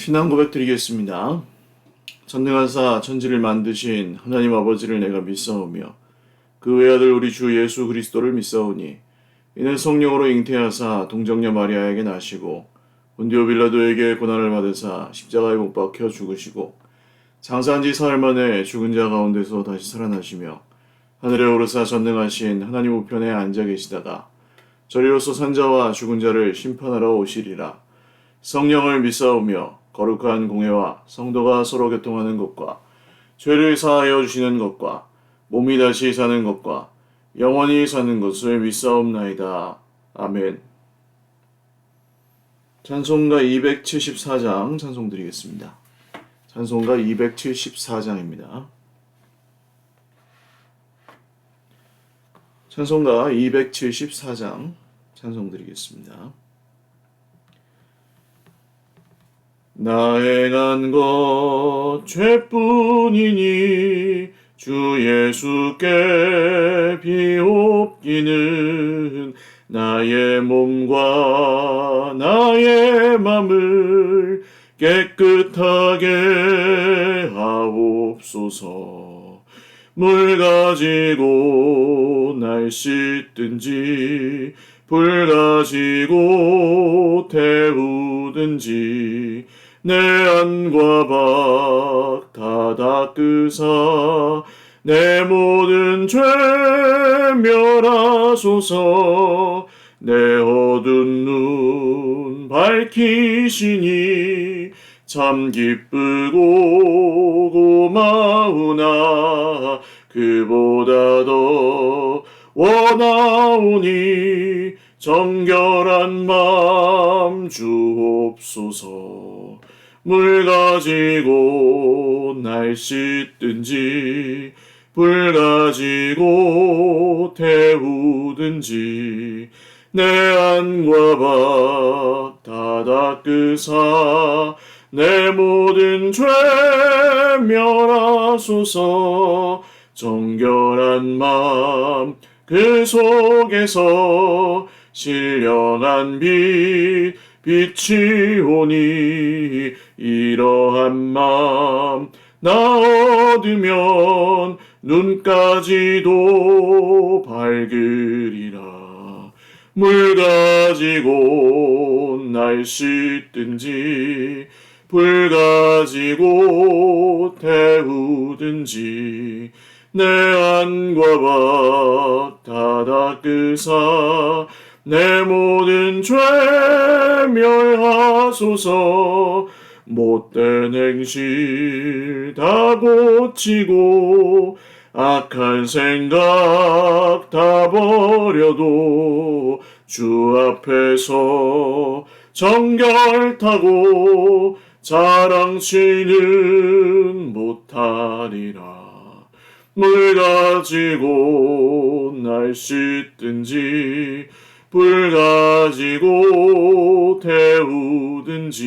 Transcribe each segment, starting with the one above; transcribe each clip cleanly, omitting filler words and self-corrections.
신앙 고백 드리겠습니다. 전능하사 천지를 만드신 하나님 아버지를 내가 믿사오며 그 외아들 우리 주 예수 그리스도를 믿사오니 이는 성령으로 잉태하사 동정녀 마리아에게 나시고 본디오 빌라도에게 고난을 받으사 십자가에 못 박혀 죽으시고 장사한 지 사흘 만에 죽은 자 가운데서 다시 살아나시며 하늘에 오르사 전능하신 하나님 우편에 앉아 계시다가 저리로서 산자와 죽은 자를 심판하러 오시리라. 성령을 믿사오며 거룩한 공회와 성도가 서로 교통하는 것과 죄를 사하여 주시는 것과 몸이 다시 사는 것과 영원히 사는 것을 믿사옵나이다. 아멘. 찬송가 274장 찬송 드리겠습니다. 찬송가 274장입니다. 찬송가 274장 찬송 드리겠습니다. 나 행한 것 죄뿐이니 주 예수께 비옵기는 나의 몸과 나의 맘을 깨끗하게 하옵소서. 물 가지고 날 씻든지 불 가지고 태우든지 내 안과 밖 다 닦으사 내 모든 죄 멸하소서. 내 어두운 눈 밝히시니 참 기쁘고 고마우나 그보다 더 원하오니 정결한 마음 주옵소서. 물 가지고 날 씻든지 불 가지고 태우든지 내 안과 밖 다 닦으사 내 모든 죄 멸하소서. 정결한 마음 그 속에서 신령한 빛 비치오니 이러한 마음 나 얻으면 눈까지도 밝으리라. 물 가지고 날 씻든지 불 가지고 태우든지 내 안과 밖 다 닦으사 내 모든 죄 멸하소서. 못된 행실 다 고치고 악한 생각 다 버려도 주 앞에서 정결타고 자랑치는 못하리라. 물 가지고 날 씻든지 불 가지고 태우든지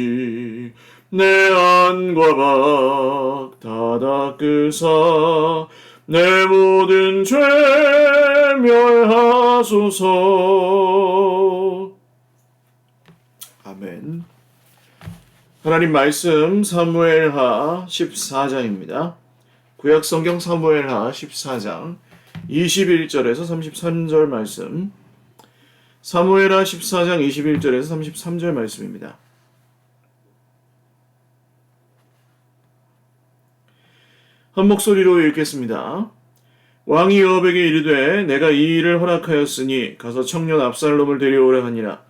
내 안과 밖 다 닦으사 내 모든 죄 멸하소서. 아멘. 하나님 말씀 사무엘하 14장입니다. 구약성경 사무엘하 14장 21절에서 33절 말씀, 사무엘하 14장 21절에서 33절 말씀입니다. 한 목소리로 읽겠습니다. 왕이 요압에게 이르되 내가 이 일을 허락하였으니 가서 청년 압살롬을 데려오라 하니라.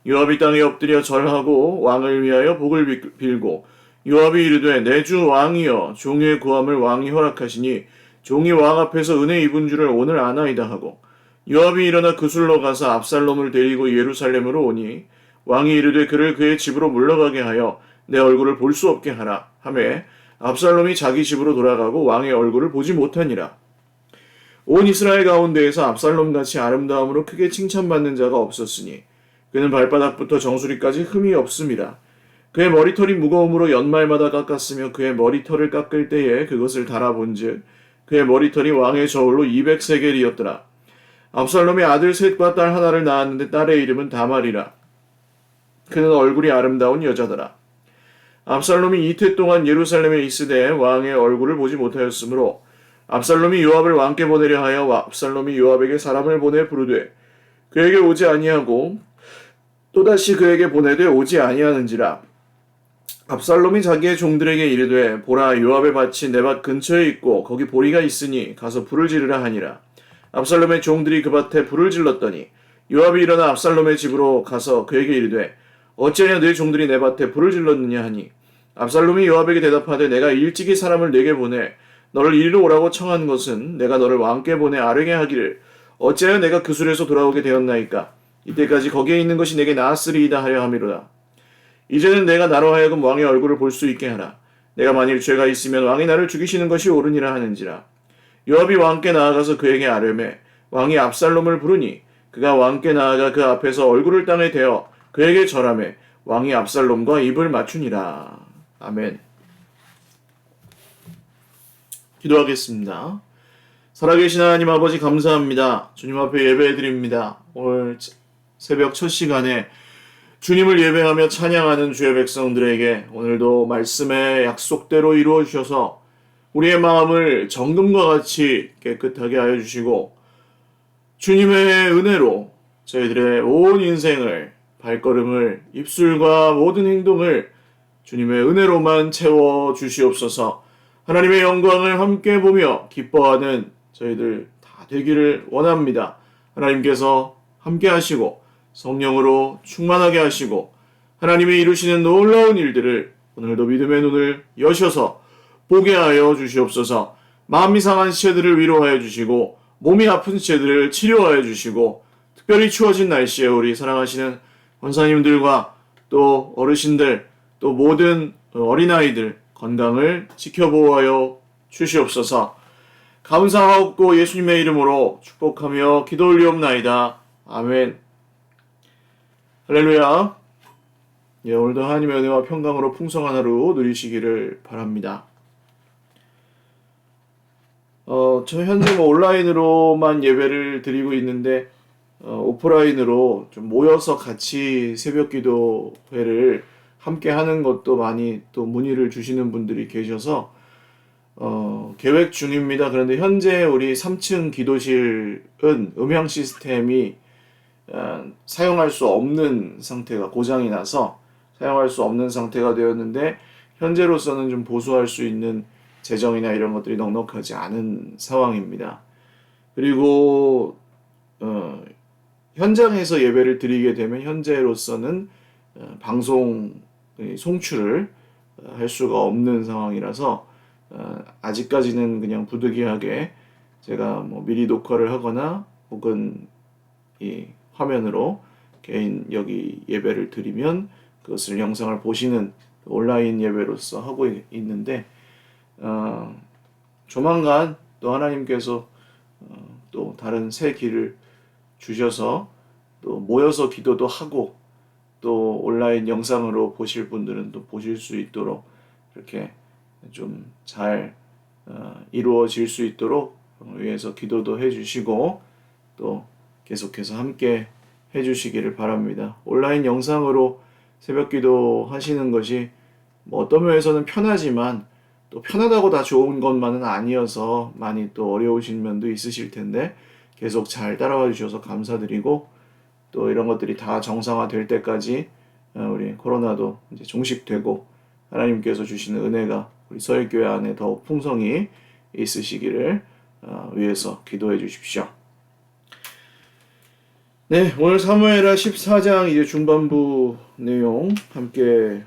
요압이 땅에 엎드려 절하고 왕을 위하여 복을 빌고 요압이 이르되 내 주 왕이여 종의 구함을 왕이 허락하시니 종이 왕 앞에서 은혜 입은 줄을 오늘 아나이다 하고 요압이 일어나 그술로 가서 압살롬을 데리고 예루살렘으로 오니 왕이 이르되 그를 그의 집으로 물러가게 하여 내 얼굴을 볼 수 없게 하라 하매 압살롬이 자기 집으로 돌아가고 왕의 얼굴을 보지 못하니라. 온 이스라엘 가운데에서 압살롬같이 아름다움으로 크게 칭찬받는 자가 없었으니 그는 발바닥부터 정수리까지 흠이 없음이라. 그의 머리털이 무거움으로 연말마다 깎았으며 그의 머리털을 깎을 때에 그것을 달아본즉 그의 머리털이 왕의 저울로 200세겔이었더라. 압살롬이 아들 셋과 딸 하나를 낳았는데 딸의 이름은 다말이라. 그는 얼굴이 아름다운 여자더라. 압살롬이 이태 동안 예루살렘에 있으되 왕의 얼굴을 보지 못하였으므로 압살롬이 요압을 왕께 보내려 하여 압살롬이 요압에게 사람을 보내 부르되 그에게 오지 아니하고 또다시 그에게 보내되 오지 아니하는지라. 압살롬이 자기의 종들에게 이르되 보라 요압의 밭이 내 밭 근처에 있고 거기 보리가 있으니 가서 불을 지르라 하니라. 압살롬의 종들이 그 밭에 불을 질렀더니 요압이 일어나 압살롬의 집으로 가서 그에게 이르되 어찌하여 네 종들이 내 밭에 불을 질렀느냐 하니 압살롬이 요압에게 대답하되 내가 일찍이 사람을 내게 보내 너를 이리로 오라고 청한 것은 내가 너를 왕께 보내 아뢰게 하기를 어찌하여 내가 그술에서 돌아오게 되었나이까. 이때까지 거기에 있는 것이 내게 나았으리이다 하려 함이로다. 이제는 내가 나로 하여금 왕의 얼굴을 볼 수 있게 하라. 내가 만일 죄가 있으면 왕이 나를 죽이시는 것이 옳으니라 하는지라. 요압이 왕께 나아가서 그에게 아뢰매 왕이 압살롬을 부르니 그가 왕께 나아가 그 앞에서 얼굴을 땅에 대어 그에게 절하매 왕이 압살롬과 입을 맞추니라. 아멘. 기도하겠습니다. 살아계신 하나님 아버지 감사합니다. 주님 앞에 예배드립니다. 오늘 새벽 첫 시간에 주님을 예배하며 찬양하는 주의 백성들에게 오늘도 말씀의 약속대로 이루어 주셔서 우리의 마음을 정금과 같이 깨끗하게 하여 주시고 주님의 은혜로 저희들의 온 인생을 발걸음을 입술과 모든 행동을 주님의 은혜로만 채워 주시옵소서. 하나님의 영광을 함께 보며 기뻐하는 저희들 다 되기를 원합니다. 하나님께서 함께 하시고 성령으로 충만하게 하시고 하나님이 이루시는 놀라운 일들을 오늘도 믿음의 눈을 여셔서 보게 하여 주시옵소서. 마음이 상한 지체들을 위로하여 주시고 몸이 아픈 지체들을 치료하여 주시고 특별히 추워진 날씨에 우리 사랑하시는 권사님들과 또 어르신들 또 모든 어린아이들 건강을 지켜보아여 주시옵소서. 감사하옵고 예수님의 이름으로 축복하며 기도 올리옵나이다. 아멘. 할렐루야. 오늘도 하나님의 은혜와 평강으로 풍성한 하루 누리시기를 바랍니다. 저 현재 온라인으로만 예배를 드리고 있는데 오프라인으로 좀 모여서 같이 새벽 기도회를 함께 하는 것도 많이 또 문의를 주시는 분들이 계셔서 계획 중입니다. 그런데 현재 우리 3층 기도실은 음향 시스템이 사용할 수 없는 상태가 고장이 나서 사용할 수 없는 상태가 되었는데 현재로서는 좀 보수할 수 있는 재정이나 이런 것들이 넉넉하지 않은 상황입니다. 그리고 현장에서 예배를 드리게 되면 현재로서는 방송 송출을 할 수가 없는 상황이라서 아직까지는 그냥 부득이하게 제가 미리 녹화를 하거나 혹은 이 화면으로 개인 여기 예배를 드리면 그것을 영상을 보시는 온라인 예배로서 하고 있는데 조만간 또 하나님께서 또 다른 새 길을 주셔서 또 모여서 기도도 하고 또 온라인 영상으로 보실 분들은 또 보실 수 있도록 이렇게 좀 잘 이루어질 수 있도록 위해서 기도도 해주시고 또 계속해서 함께 해주시기를 바랍니다. 온라인 영상으로 새벽 기도 하시는 것이 뭐 어떤 면에서는 편하지만 또 편하다고 다 좋은 것만은 아니어서 많이 또 어려우신 면도 있으실 텐데 계속 잘 따라와 주셔서 감사드리고 또 이런 것들이 다 정상화될 때까지 우리 코로나도 이제 종식되고 하나님께서 주시는 은혜가 우리 서일교회 안에 더욱 풍성히 있으시기를 위해서 기도해 주십시오. 네, 오늘 사무엘하 14장 이제 중반부 내용 함께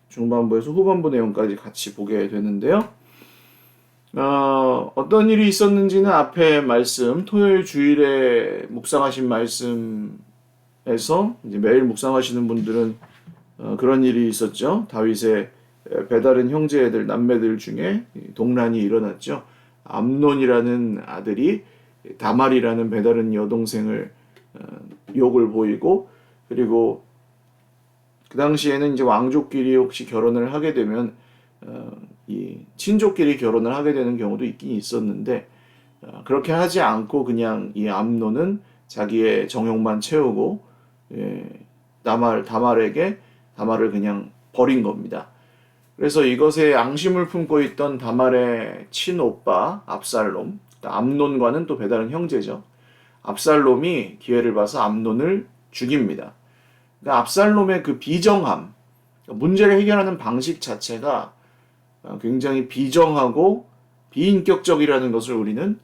중반부에서 후반부 내용까지 같이 보게 되는데요. 어떤 일이 있었는지는 앞에 말씀, 토요일 주일에 묵상하신 말씀에서 이제 매일 묵상하시는 분들은 그런 일이 있었죠. 다윗의 배다른 형제들, 남매들 중에 동란이 일어났죠. 암논이라는 아들이 다말이라는 배다른 여동생을 욕을 보이고 그리고 그 당시에는 이제 왕족끼리 혹시 결혼을 하게 되면 이 친족끼리 결혼을 하게 되는 경우도 있긴 있었는데 그렇게 하지 않고 그냥 이 암논은 자기의 정욕만 채우고 다말을 그냥 버린 겁니다. 그래서 이것에 앙심을 품고 있던 다말의 친오빠 압살롬, 암논과는 또 배다른 형제죠. 압살롬이 기회를 봐서 암논을 죽입니다. 그러니까 압살롬의 그 비정함, 문제를 해결하는 방식 자체가 굉장히 비정하고 비인격적이라는 것을 우리는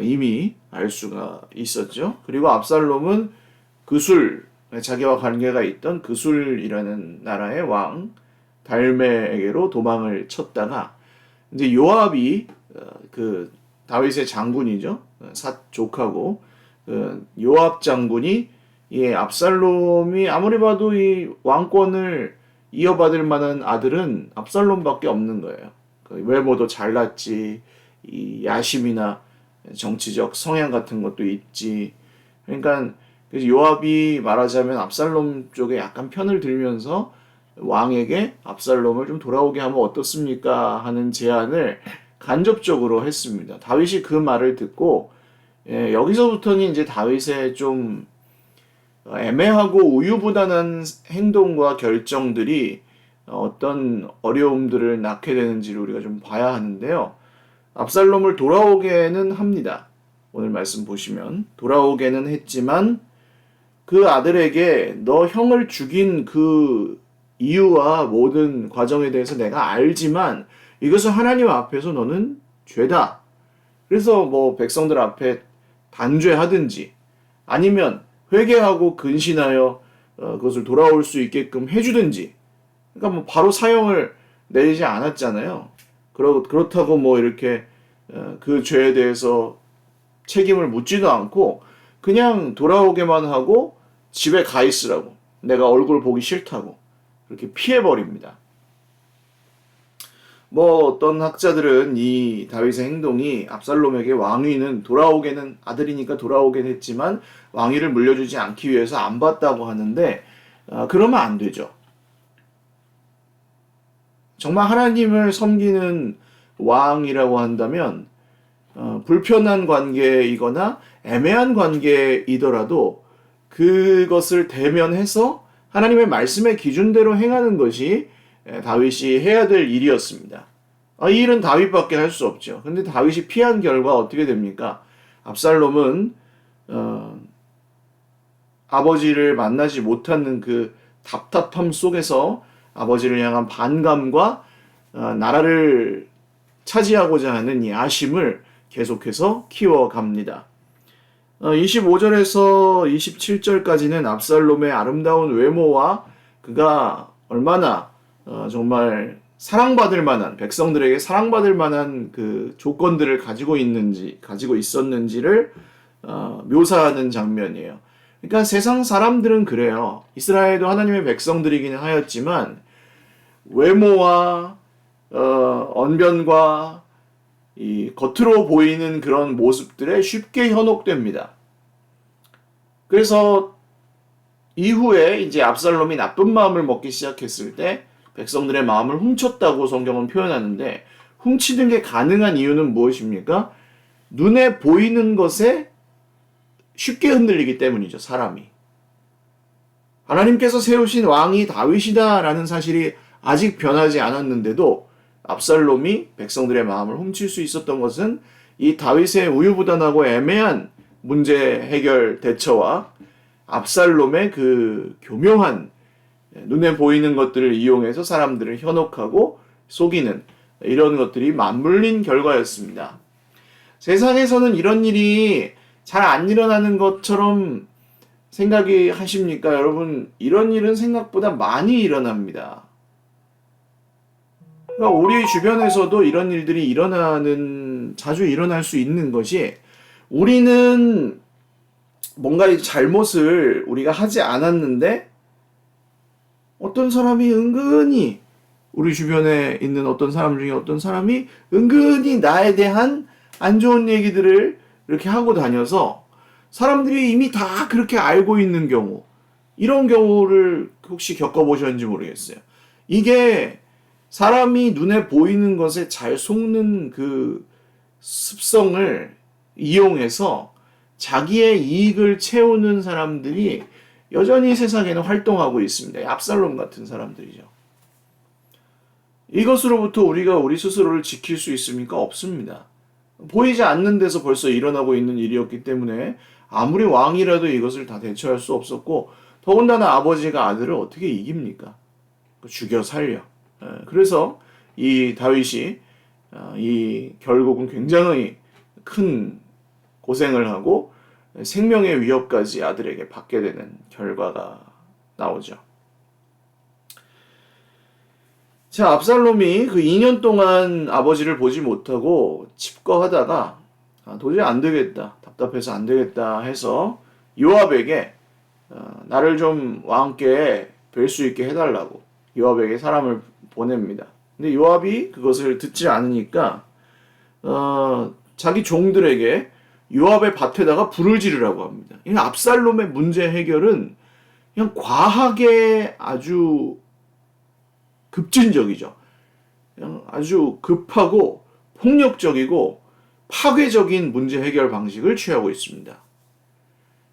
이미 알 수가 있었죠. 그리고 압살롬은 자기와 관계가 있던 그술이라는 나라의 왕 달메에게로 도망을 쳤다가 이제 요압이 그 다윗의 장군이죠. 사족하고 요압 장군이 이 압살롬이 아무리 봐도 이 왕권을 이어받을 만한 아들은 압살롬밖에 없는 거예요. 외모도 잘났지, 이 야심이나 정치적 성향 같은 것도 있지. 그러니까 요압이 말하자면 압살롬 쪽에 약간 편을 들면서 왕에게 압살롬을 좀 돌아오게 하면 어떻습니까? 하는 제안을 간접적으로 했습니다. 다윗이 그 말을 듣고 여기서부터는 이제 다윗의 좀 애매하고 우유부단한 행동과 결정들이 어떤 어려움들을 낳게 되는지를 우리가 좀 봐야 하는데요. 압살롬을 돌아오게는 합니다. 오늘 말씀 보시면 돌아오게는 했지만 그 아들에게 너 형을 죽인 그 이유와 모든 과정에 대해서 내가 알지만 이것은 하나님 앞에서 너는 죄다. 그래서 뭐 백성들 앞에 단죄하든지 아니면 회개하고 근신하여 그것을 돌아올 수 있게끔 해주든지. 그러니까 뭐 바로 사형을 내리지 않았잖아요. 그렇다고 뭐 이렇게 그 죄에 대해서 책임을 묻지도 않고 그냥 돌아오게만 하고 집에 가 있으라고. 내가 얼굴 보기 싫다고. 그렇게 피해버립니다. 뭐 어떤 학자들은 이 다윗의 행동이 압살롬에게 왕위는 돌아오게는 아들이니까 돌아오긴 했지만 왕위를 물려주지 않기 위해서 안 받다고 하는데 그러면 안 되죠. 정말 하나님을 섬기는 왕이라고 한다면 불편한 관계이거나 애매한 관계이더라도 그것을 대면해서 하나님의 말씀의 기준대로 행하는 것이 다윗이 해야 될 일이었습니다. 이 일은 다윗밖에 할 수 없죠. 근데 다윗이 피한 결과 어떻게 됩니까? 압살롬은 아버지를 만나지 못하는 그 답답함 속에서 아버지를 향한 반감과 나라를 차지하고자 하는 이 아심을 계속해서 키워갑니다. 25절에서 27절까지는 압살롬의 아름다운 외모와 그가 얼마나 정말 사랑받을 만한 백성들에게 사랑받을 만한 그 조건들을 가지고 있었는지를 묘사하는 장면이에요. 그러니까 세상 사람들은 그래요. 이스라엘도 하나님의 백성들이기는 하였지만 외모와 언변과 이 겉으로 보이는 그런 모습들에 쉽게 현혹됩니다. 그래서 이후에 이제 압살롬이 나쁜 마음을 먹기 시작했을 때 백성들의 마음을 훔쳤다고 성경은 표현하는데, 훔치는 게 가능한 이유는 무엇입니까? 눈에 보이는 것에 쉽게 흔들리기 때문이죠, 사람이. 하나님께서 세우신 왕이 다윗이다라는 사실이 아직 변하지 않았는데도 압살롬이 백성들의 마음을 훔칠 수 있었던 것은 이 다윗의 우유부단하고 애매한 문제 해결 대처와 압살롬의 그 교묘한 눈에 보이는 것들을 이용해서 사람들을 현혹하고 속이는 이런 것들이 맞물린 결과였습니다. 세상에서는 이런 일이 잘 안 일어나는 것처럼 생각이 하십니까? 여러분, 이런 일은 생각보다 많이 일어납니다. 그러니까 우리 주변에서도 이런 일들이 자주 일어날 수 있는 것이, 우리는 뭔가 이 잘못을 우리가 하지 않았는데 어떤 사람이 은근히, 우리 주변에 있는 어떤 사람 중에 어떤 사람이 은근히 나에 대한 안 좋은 얘기들을 이렇게 하고 다녀서 사람들이 이미 다 그렇게 알고 있는 경우, 이런 경우를 혹시 겪어보셨는지 모르겠어요. 이게 사람이 눈에 보이는 것에 잘 속는 그 습성을 이용해서 자기의 이익을 채우는 사람들이 여전히 세상에는 활동하고 있습니다. 압살롬 같은 사람들이죠. 이것으로부터 우리가 우리 스스로를 지킬 수 있습니까? 없습니다. 보이지 않는 데서 벌써 일어나고 있는 일이었기 때문에 아무리 왕이라도 이것을 다 대처할 수 없었고, 더군다나 아버지가 아들을 어떻게 이깁니까? 죽여 살려. 그래서 이 다윗이 결국은 굉장히 큰 고생을 하고 생명의 위협까지 아들에게 받게 되는 결과가 나오죠. 자, 압살롬이 그 2년 동안 아버지를 보지 못하고 칩거하다가 도저히 안 되겠다, 답답해서 안 되겠다 해서 요압에게 나를 좀 왕께 뵐 수 있게 해달라고 요압에게 사람을 보냅니다. 근데 요압이 그것을 듣지 않으니까 자기 종들에게 요압의 밭에다가 불을 지르라고 합니다. 이 압살롬의 문제 해결은 그냥 과하게 아주 급진적이죠. 그냥 아주 급하고 폭력적이고 파괴적인 문제 해결 방식을 취하고 있습니다.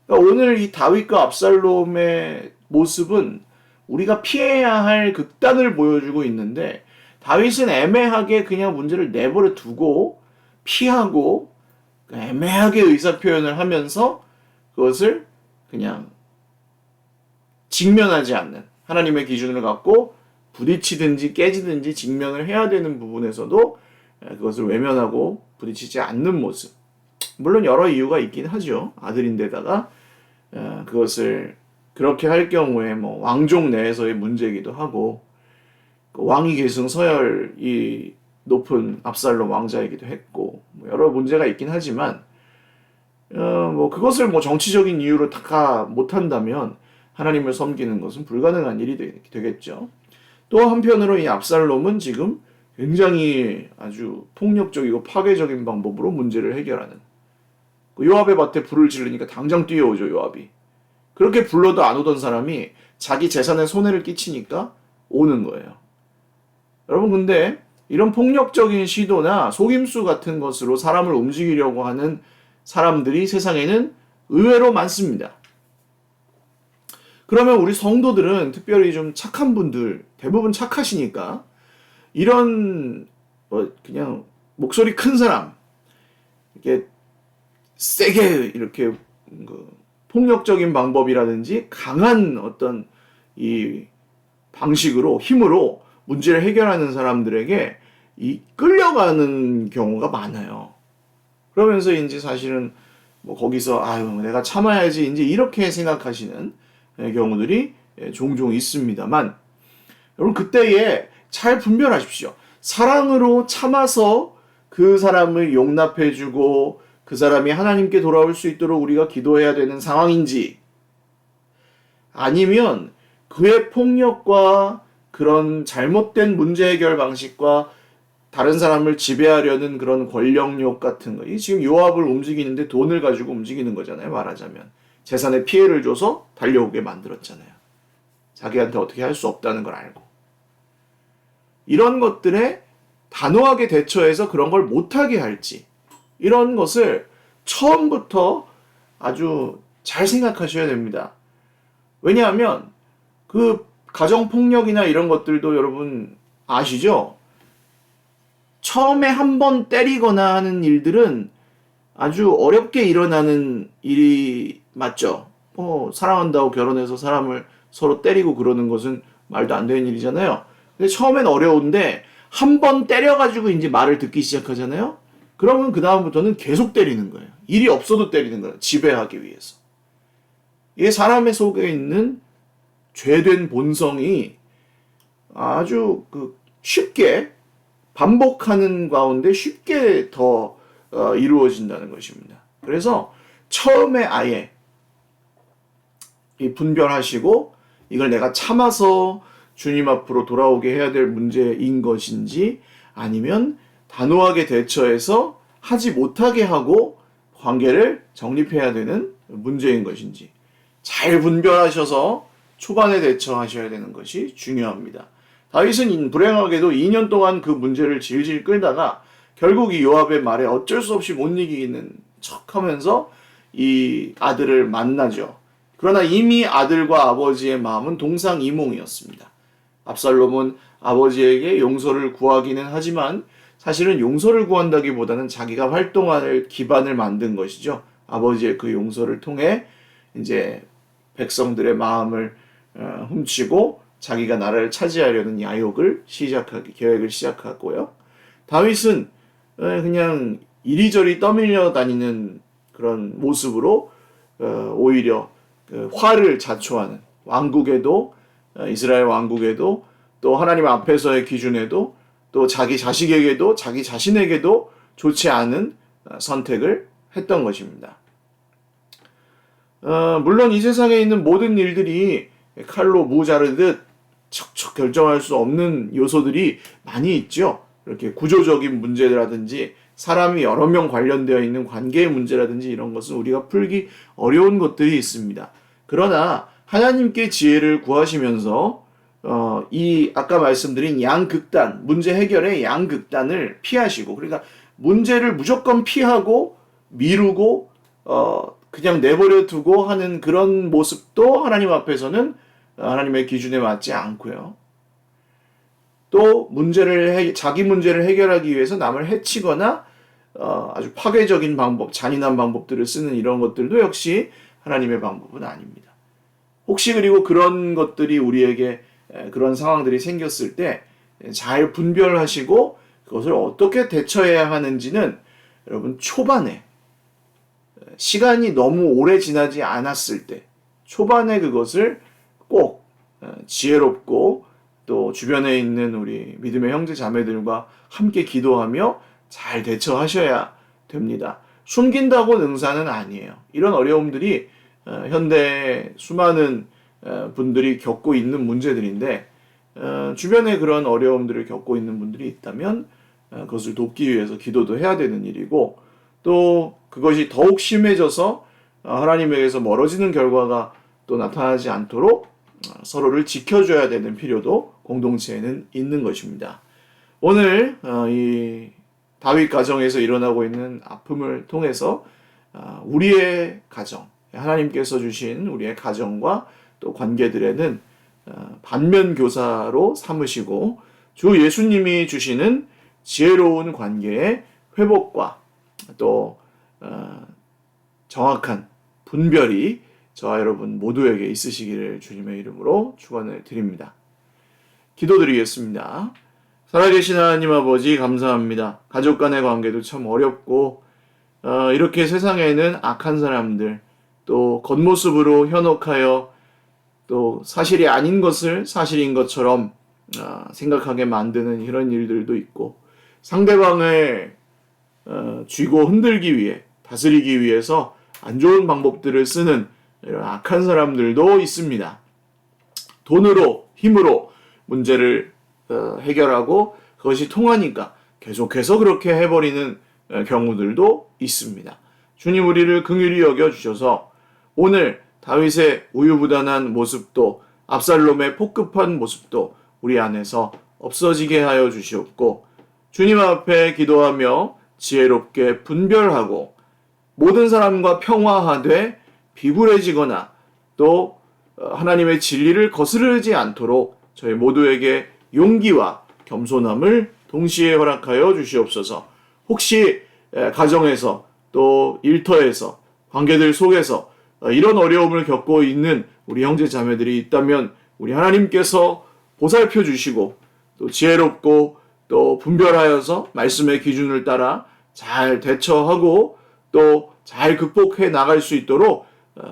그러니까 오늘 이 다윗과 압살롬의 모습은 우리가 피해야 할 극단을 보여주고 있는데, 다윗은 애매하게 그냥 문제를 내버려 두고 피하고 애매하게 의사표현을 하면서 그것을 그냥 직면하지 않는, 하나님의 기준을 갖고 부딪히든지 깨지든지 직면을 해야 되는 부분에서도 그것을 외면하고 부딪히지 않는 모습. 물론 여러 이유가 있긴 하죠. 아들인데다가 그것을 그렇게 할 경우에 뭐 왕족 내에서의 문제이기도 하고, 왕위 계승 서열이 높은 압살롬 왕자이기도 했고, 뭐 여러 문제가 있긴 하지만 뭐 그것을 뭐 정치적인 이유로 다 못한다면 하나님을 섬기는 것은 불가능한 일이 되겠죠. 또 한편으로 이 압살롬은 지금 굉장히 아주 폭력적이고 파괴적인 방법으로 문제를 해결하는, 요압의 밭에 불을 지르니까 당장 뛰어오죠, 요압이. 그렇게 불러도 안 오던 사람이 자기 재산에 손해를 끼치니까 오는 거예요. 여러분, 근데 이런 폭력적인 시도나 속임수 같은 것으로 사람을 움직이려고 하는 사람들이 세상에는 의외로 많습니다. 그러면 우리 성도들은, 특별히 좀 착한 분들, 대부분 착하시니까 이런 그냥 목소리 큰 사람, 이렇게 세게 이렇게 폭력적인 방법이라든지 강한 어떤 이 방식으로, 힘으로 문제를 해결하는 사람들에게 끌려가는 경우가 많아요. 그러면서 이제 사실은 뭐 거기서 내가 참아야지 이제 이렇게 생각하시는 경우들이 종종 있습니다만, 여러분 그때에 잘 분별하십시오. 사랑으로 참아서 그 사람을 용납해주고 그 사람이 하나님께 돌아올 수 있도록 우리가 기도해야 되는 상황인지, 아니면 그의 폭력과 그런 잘못된 문제 해결 방식과 다른 사람을 지배하려는 그런 권력욕 같은 거, 이 지금 요압을 움직이는데 돈을 가지고 움직이는 거잖아요, 말하자면. 재산에 피해를 줘서 달려오게 만들었잖아요. 자기한테 어떻게 할 수 없다는 걸 알고. 이런 것들에 단호하게 대처해서 그런 걸 못하게 할지, 이런 것을 처음부터 아주 잘 생각하셔야 됩니다. 왜냐하면 그 가정폭력이나 이런 것들도 여러분 아시죠? 처음에 한 번 때리거나 하는 일들은 아주 어렵게 일어나는 일이 맞죠? 사랑한다고 결혼해서 사람을 서로 때리고 그러는 것은 말도 안 되는 일이잖아요. 근데 처음엔 어려운데 한 번 때려가지고 이제 말을 듣기 시작하잖아요? 그러면 그 다음부터는 계속 때리는 거예요. 일이 없어도 때리는 거예요. 지배하기 위해서. 이게 사람의 속에 있는 죄된 본성이 아주 쉽게 반복하는 가운데 쉽게 더 이루어진다는 것입니다. 그래서 처음에 아예 분별하시고 이걸 내가 참아서 주님 앞으로 돌아오게 해야 될 문제인 것인지, 아니면 단호하게 대처해서 하지 못하게 하고 관계를 정립해야 되는 문제인 것인지 잘 분별하셔서 초반에 대처하셔야 되는 것이 중요합니다. 다윗은 불행하게도 2년 동안 그 문제를 질질 끌다가 결국 이 요압의 말에 어쩔 수 없이 못 이기는 척하면서 이 아들을 만나죠. 그러나 이미 아들과 아버지의 마음은 동상이몽이었습니다. 압살롬은 아버지에게 용서를 구하기는 하지만 사실은 용서를 구한다기보다는 자기가 활동할 기반을 만든 것이죠. 아버지의 그 용서를 통해 이제 백성들의 마음을 훔치고 자기가 나라를 차지하려는 계획을 시작하고요. 다윗은 그냥 이리저리 떠밀려 다니는 그런 모습으로 오히려 화를 자초하는, 왕국에도, 이스라엘 왕국에도, 또 하나님 앞에서의 기준에도, 또 자기 자식에게도, 자기 자신에게도 좋지 않은 선택을 했던 것입니다. 물론 이 세상에 있는 모든 일들이 칼로 무 자르듯 척척 결정할 수 없는 요소들이 많이 있죠. 이렇게 구조적인 문제라든지 사람이 여러 명 관련되어 있는 관계의 문제라든지 이런 것은 우리가 풀기 어려운 것들이 있습니다. 그러나 하나님께 지혜를 구하시면서 이 아까 말씀드린 양극단, 문제 해결의 양극단을 피하시고, 그러니까 문제를 무조건 피하고 미루고 그냥 내버려 두고 하는 그런 모습도 하나님 앞에서는 하나님의 기준에 맞지 않고요. 또 자기 문제를 해결하기 위해서 남을 해치거나 아주 파괴적인 방법, 잔인한 방법들을 쓰는 이런 것들도 역시 하나님의 방법은 아닙니다. 혹시 그리고 그런 것들이 우리에게 그런 상황들이 생겼을 때 잘 분별하시고 그것을 어떻게 대처해야 하는지는 여러분 초반에 시간이 너무 오래 지나지 않았을 때 초반에 그것을 꼭 지혜롭고 또 주변에 있는 우리 믿음의 형제 자매들과 함께 기도하며 잘 대처하셔야 됩니다. 숨긴다고 능사는 아니에요. 이런 어려움들이 현대 수많은 분들이 겪고 있는 문제들인데 주변에 그런 어려움들을 겪고 있는 분들이 있다면 그것을 돕기 위해서 기도도 해야 되는 일이고, 또 그것이 더욱 심해져서 하나님에게서 멀어지는 결과가 또 나타나지 않도록 서로를 지켜줘야 되는 필요도 공동체에는 있는 것입니다. 오늘 이 다윗 가정에서 일어나고 있는 아픔을 통해서 우리의 가정, 하나님께서 주신 우리의 가정과 또 관계들에는 반면교사로 삼으시고 주 예수님이 주시는 지혜로운 관계의 회복과 또 정확한 분별이 저와 여러분 모두에게 있으시기를 주님의 이름으로 축원을 드립니다. 기도드리겠습니다. 살아계신 하나님 아버지 감사합니다. 가족 간의 관계도 참 어렵고 이렇게 세상에는 악한 사람들, 또 겉모습으로 현혹하여 또 사실이 아닌 것을 사실인 것처럼 생각하게 만드는 이런 일들도 있고, 상대방을 쥐고 흔들기 위해, 다스리기 위해서 안 좋은 방법들을 쓰는 이런 악한 사람들도 있습니다. 돈으로, 힘으로 문제를 해결하고 그것이 통하니까 계속해서 그렇게 해버리는 경우들도 있습니다. 주님, 우리를 긍휼히 여겨주셔서 오늘 다윗의 우유부단한 모습도 압살롬의 폭급한 모습도 우리 안에서 없어지게 하여 주시옵고 주님 앞에 기도하며 지혜롭게 분별하고 모든 사람과 평화하되 비굴해지거나 또 하나님의 진리를 거스르지 않도록 저희 모두에게 용기와 겸손함을 동시에 허락하여 주시옵소서. 혹시 가정에서 또 일터에서 관계들 속에서 이런 어려움을 겪고 있는 우리 형제 자매들이 있다면 우리 하나님께서 보살펴 주시고 또 지혜롭고 또 분별하여서 말씀의 기준을 따라 잘 대처하고 또 잘 극복해 나갈 수 있도록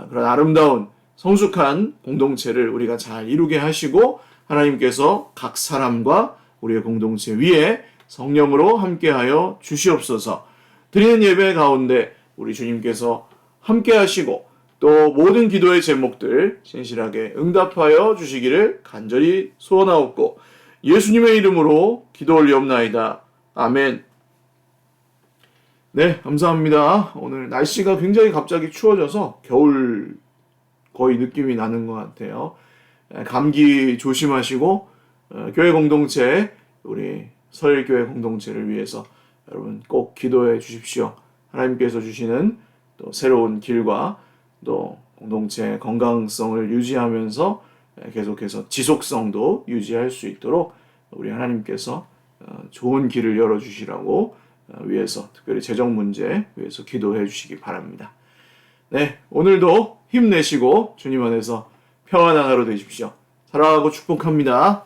그런 아름다운 성숙한 공동체를 우리가 잘 이루게 하시고 하나님께서 각 사람과 우리의 공동체 위에 성령으로 함께하여 주시옵소서. 드리는 예배 가운데 우리 주님께서 함께하시고 또 모든 기도의 제목들 신실하게 응답하여 주시기를 간절히 소원하옵고 예수님의 이름으로 기도 올리옵나이다. 아멘. 네, 감사합니다. 오늘 날씨가 굉장히 갑자기 추워져서 겨울 거의 느낌이 나는 것 같아요. 감기 조심하시고 교회 공동체, 우리 서일교회 공동체를 위해서 여러분 꼭 기도해 주십시오. 하나님께서 주시는 또 새로운 길과 또 공동체 건강성을 유지하면서 계속해서 지속성도 유지할 수 있도록 우리 하나님께서 좋은 길을 열어주시라고 위해서 특별히 재정 문제 위해서 기도해 주시기 바랍니다. 네, 오늘도 힘내시고 주님 안에서 평안한 하루 되십시오. 사랑하고 축복합니다.